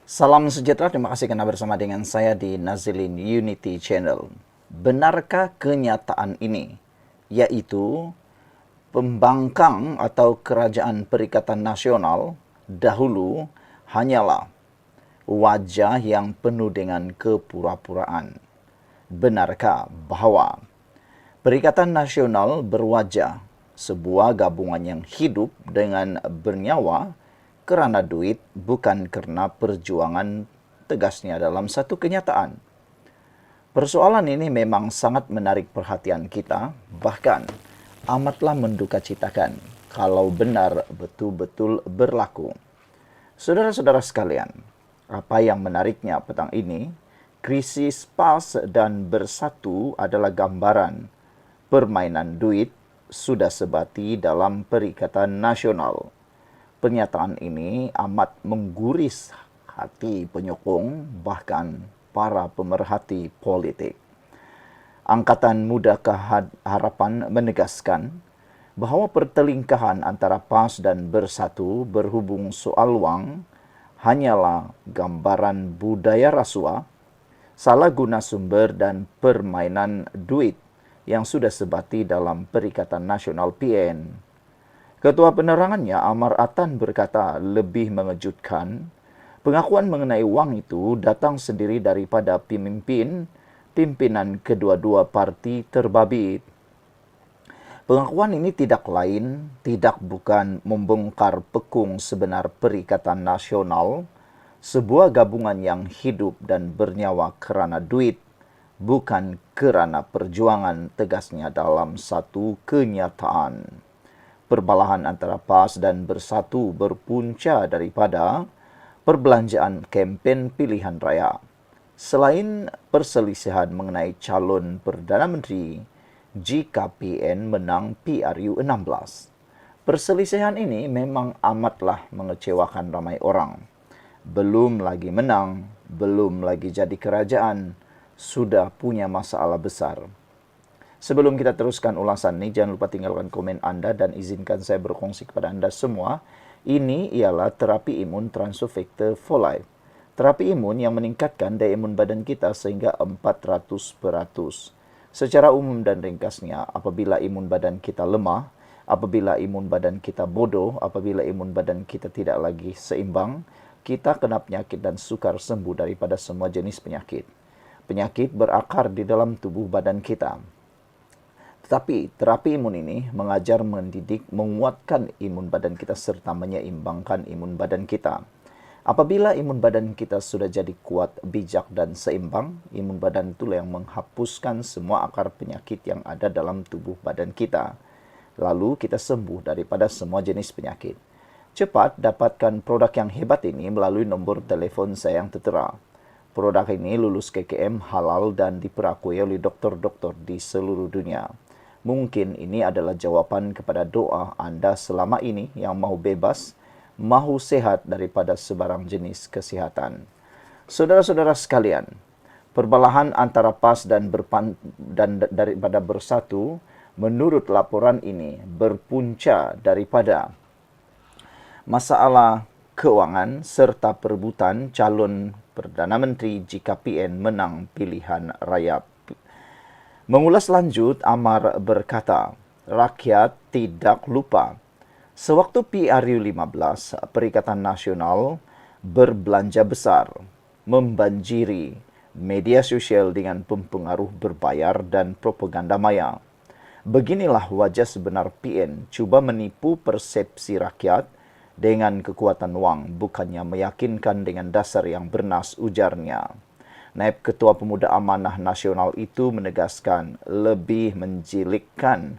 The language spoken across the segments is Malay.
Salam sejahtera, terima kasih kerana bersama dengan saya di Nazilin Unity Channel. Benarkah kenyataan ini, yaitu pembangkang atau kerajaan Perikatan Nasional dahulu hanyalah wajah yang penuh dengan kepura-puraan? Benarkah bahawa Perikatan Nasional berwajah sebuah gabungan yang hidup dengan bernyawa kerana duit, bukan kerana perjuangan, tegasnya dalam satu kenyataan? Persoalan ini memang sangat menarik perhatian kita, bahkan amatlah mendukacitakan kalau benar betul-betul berlaku. Saudara-saudara sekalian, apa yang menariknya petang ini, krisis PAS dan Bersatu adalah gambaran permainan duit sudah sebati dalam Perikatan Nasional. Pernyataan ini amat mengguris hati penyokong, bahkan para pemerhati politik. Angkatan Muda Harapan menegaskan bahawa pertelingkahan antara PAS dan Bersatu berhubung soal wang hanyalah gambaran budaya rasuah, salah guna sumber dan permainan duit yang sudah sebati dalam Perikatan Nasional PN. Ketua penerangannya, Amar Atan, berkata lebih mengejutkan, pengakuan mengenai wang itu datang sendiri daripada pimpinan kedua-dua parti terbabit. Pengakuan ini tidak bukan membongkar pekung sebenar Perikatan Nasional, sebuah gabungan yang hidup dan bernyawa kerana duit, bukan kerana perjuangan, tegasnya dalam satu kenyataan. Perbalahan antara PAS dan Bersatu berpunca daripada perbelanjaan kempen pilihan raya. Selain perselisihan mengenai calon Perdana Menteri, jika PN menang PRU 16. Perselisihan ini memang amatlah mengecewakan ramai orang. Belum lagi menang, belum lagi jadi kerajaan, sudah punya masalah besar. Sebelum kita teruskan ulasan ini, jangan lupa tinggalkan komen Anda dan izinkan saya berkongsi kepada Anda semua. Ini ialah terapi imun Transofector for Life. Terapi imun yang meningkatkan daya imun badan kita sehingga 400%. Secara umum dan ringkasnya, apabila imun badan kita lemah, apabila imun badan kita bodoh, apabila imun badan kita tidak lagi seimbang, kita kena penyakit dan sukar sembuh daripada semua jenis penyakit. Penyakit berakar di dalam tubuh badan kita. Tetapi terapi imun ini mengajar, mendidik, menguatkan imun badan kita serta menyeimbangkan imun badan kita. Apabila imun badan kita sudah jadi kuat, bijak dan seimbang, imun badan itulah yang menghapuskan semua akar penyakit yang ada dalam tubuh badan kita. Lalu kita sembuh daripada semua jenis penyakit. Cepat dapatkan produk yang hebat ini melalui nombor telefon saya yang tertera. Produk ini lulus KKM, halal dan diperakui oleh doktor-doktor di seluruh dunia. Mungkin ini adalah jawapan kepada doa Anda selama ini yang mahu bebas, mahu sehat daripada sebarang jenis kesihatan. Saudara-saudara sekalian, perbalahan antara PAS dan daripada Bersatu, menurut laporan ini berpunca daripada masalah keuangan serta perebutan calon Perdana Menteri jika PN menang pilihan raya. Mengulas lanjut, Amar berkata, rakyat tidak lupa. Sewaktu PRU 15, Perikatan Nasional berbelanja besar, membanjiri media sosial dengan pempengaruh berbayar dan propaganda maya. Beginilah wajah sebenar PN cuba menipu persepsi rakyat dengan kekuatan wang, bukannya meyakinkan dengan dasar yang bernas, ujarnya. Naib Ketua Pemuda Amanah Nasional itu menegaskan lebih menjelekkan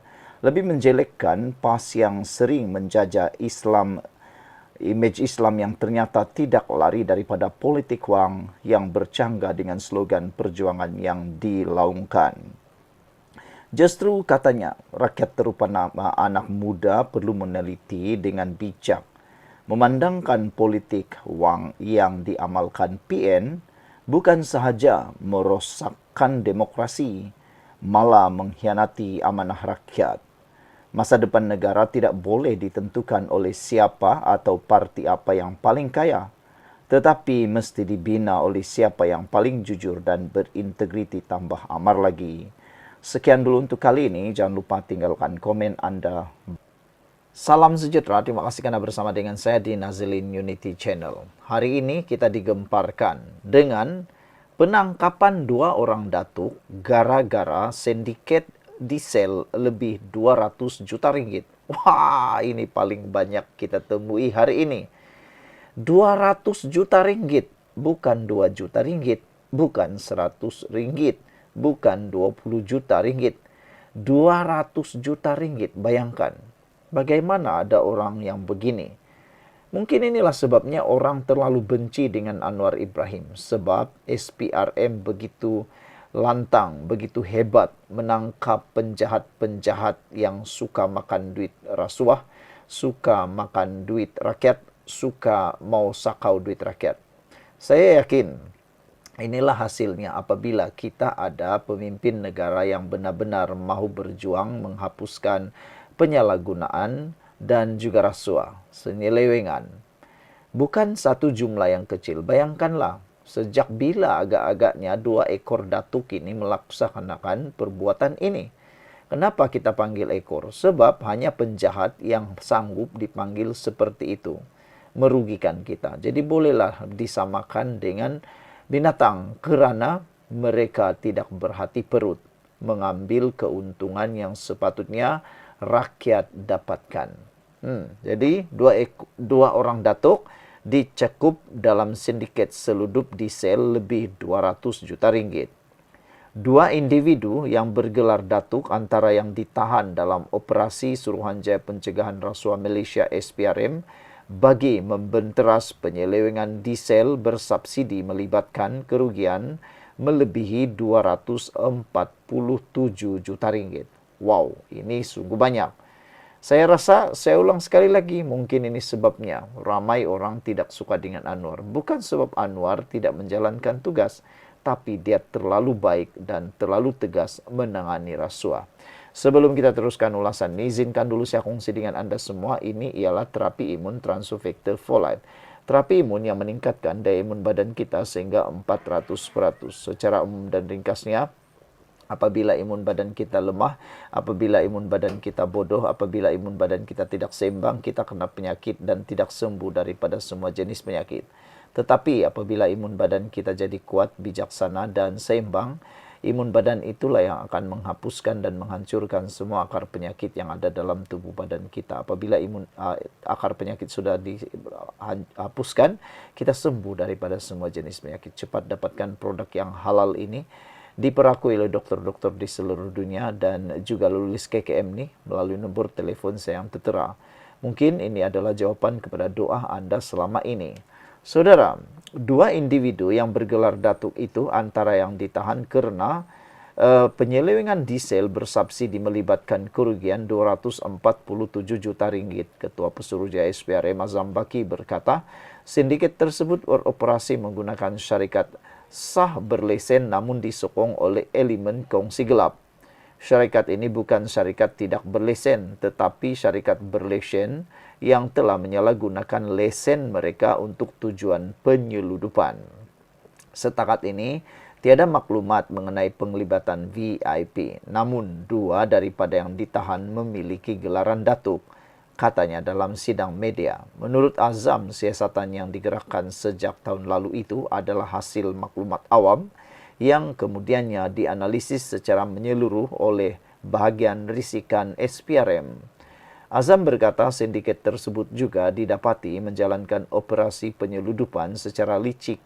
PAS yang sering menjajah imej Islam yang ternyata tidak lari daripada politik wang yang bercanggah dengan slogan perjuangan yang dilaungkan. Justru katanya, rakyat terupa anak muda perlu meneliti dengan bijak, memandangkan politik wang yang diamalkan PN bukan sahaja merosakkan demokrasi, malah mengkhianati amanah rakyat. Masa depan negara tidak boleh ditentukan oleh siapa atau parti apa yang paling kaya, tetapi mesti dibina oleh siapa yang paling jujur dan berintegriti, tambah Amar lagi. Sekian dulu untuk kali ini, jangan lupa tinggalkan komen Anda. Salam sejahtera, terima kasih karena bersama dengan saya di Nazilin Unity Channel. Hari ini kita digemparkan dengan penangkapan 2 orang datuk gara-gara sindiket diesel lebih 200 juta ringgit. Wah, ini paling banyak kita temui hari ini. 200 juta ringgit, bukan 2 juta ringgit, bukan 100 ringgit, bukan 20 juta ringgit. 200 juta ringgit, bayangkan. Bagaimana ada orang yang begini? Mungkin inilah sebabnya orang terlalu benci dengan Anwar Ibrahim. Sebab SPRM begitu lantang, begitu hebat menangkap penjahat-penjahat yang suka makan duit rasuah, suka makan duit rakyat, suka mau sakau duit rakyat. Saya yakin inilah hasilnya apabila kita ada pemimpin negara yang benar-benar mahu berjuang menghapuskan penyalahgunaan dan juga rasuah, senyelewengan. Bukan satu jumlah yang kecil. Bayangkanlah, sejak bila agak-agaknya 2 ekor datuk ini melaksanakan perbuatan ini. Kenapa kita panggil ekor? Sebab hanya penjahat yang sanggup dipanggil seperti itu. Merugikan kita. Jadi bolehlah disamakan dengan binatang kerana mereka tidak berhati perut mengambil keuntungan yang sepatutnya rakyat dapatkan. Jadi dua orang datuk dicekup dalam sindiket seludup diesel lebih 200 juta ringgit. 2 individu yang bergelar datuk antara yang ditahan dalam operasi Suruhanjaya Pencegahan Rasuah Malaysia SPRM bagi membenteras penyelewengan diesel bersubsidi melibatkan kerugian melebihi 247 juta ringgit. Wow, ini sungguh banyak. Saya rasa, saya ulang sekali lagi, mungkin ini sebabnya ramai orang tidak suka dengan Anwar. Bukan sebab Anwar tidak menjalankan tugas, tapi dia terlalu baik dan terlalu tegas menangani rasuah. Sebelum kita teruskan ulasan ini, izinkan dulu saya kongsi dengan Anda semua. Ini ialah terapi imun Transofector for Life. Terapi imun yang meningkatkan daya imun badan kita sehingga 400%. Secara umum dan ringkasnya, apabila imun badan kita lemah, apabila imun badan kita bodoh, apabila imun badan kita tidak seimbang, kita kena penyakit dan tidak sembuh daripada semua jenis penyakit. Tetapi apabila imun badan kita jadi kuat, bijaksana dan seimbang, imun badan itulah yang akan menghapuskan dan menghancurkan semua akar penyakit yang ada dalam tubuh badan kita. Apabila akar penyakit sudah dihapuskan, kita sembuh daripada semua jenis penyakit. Cepat dapatkan produk yang halal ini, diperakui oleh dokter-dokter di seluruh dunia dan juga lulus KKM ini melalui nombor telefon saya yang tertera. Mungkin ini adalah jawaban kepada doa Anda selama ini. Saudara, 2 individu yang bergelar datuk itu antara yang ditahan kerana penyelewengan diesel bersubsidi melibatkan kerugian 247 juta ringgit. Ketua Pesuruhjaya SPRM Azam Baki berkata, sindiket tersebut beroperasi menggunakan syarikat sah berlesen namun disokong oleh elemen kongsi gelap. Syarikat ini bukan syarikat tidak berlesen, tetapi syarikat berlesen yang telah menyalahgunakan lesen mereka untuk tujuan penyeludupan. Setakat ini, tiada maklumat mengenai penglibatan VIP, namun 2 daripada yang ditahan memiliki gelaran datuk, katanya dalam sidang media. Menurut Azam, siasatan yang digerakkan sejak tahun lalu itu adalah hasil maklumat awam yang kemudiannya dianalisis secara menyeluruh oleh bahagian risikan SPRM. Azam berkata sindiket tersebut juga didapati menjalankan operasi penyeludupan secara licik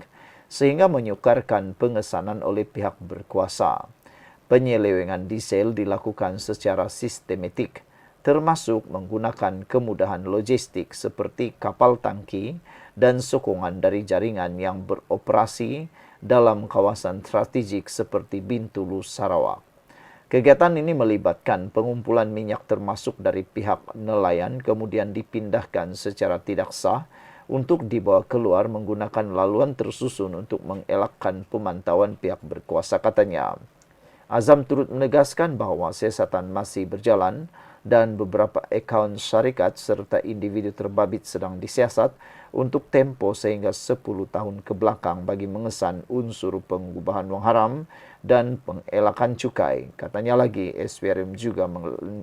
sehingga menyukarkan pengesanan oleh pihak berkuasa. Penyelewengan diesel dilakukan secara sistematik, termasuk menggunakan kemudahan logistik seperti kapal tangki dan sokongan dari jaringan yang beroperasi dalam kawasan strategik seperti Bintulu, Sarawak. Kegiatan ini melibatkan pengumpulan minyak termasuk dari pihak nelayan kemudian dipindahkan secara tidak sah untuk dibawa keluar menggunakan laluan tersusun untuk mengelakkan pemantauan pihak berkuasa, katanya. Azam turut menegaskan bahawa siasatan masih berjalan dan beberapa akaun syarikat serta individu terbabit sedang disiasat untuk tempo sehingga 10 tahun ke belakang bagi mengesan unsur pengubahan wang haram dan pengelakan cukai. Katanya lagi, SPRM juga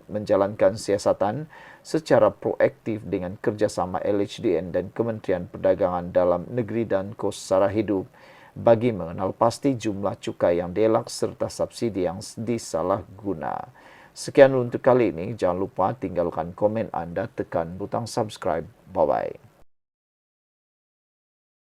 menjalankan siasatan secara proaktif dengan kerjasama LHDN dan Kementerian Perdagangan Dalam Negeri dan Kos Sara Hidup bagi mengenal pasti jumlah cukai yang dielak serta subsidi yang disalahguna. Sekian untuk kali ini, jangan lupa tinggalkan komen Anda, tekan butang subscribe. Bye-bye.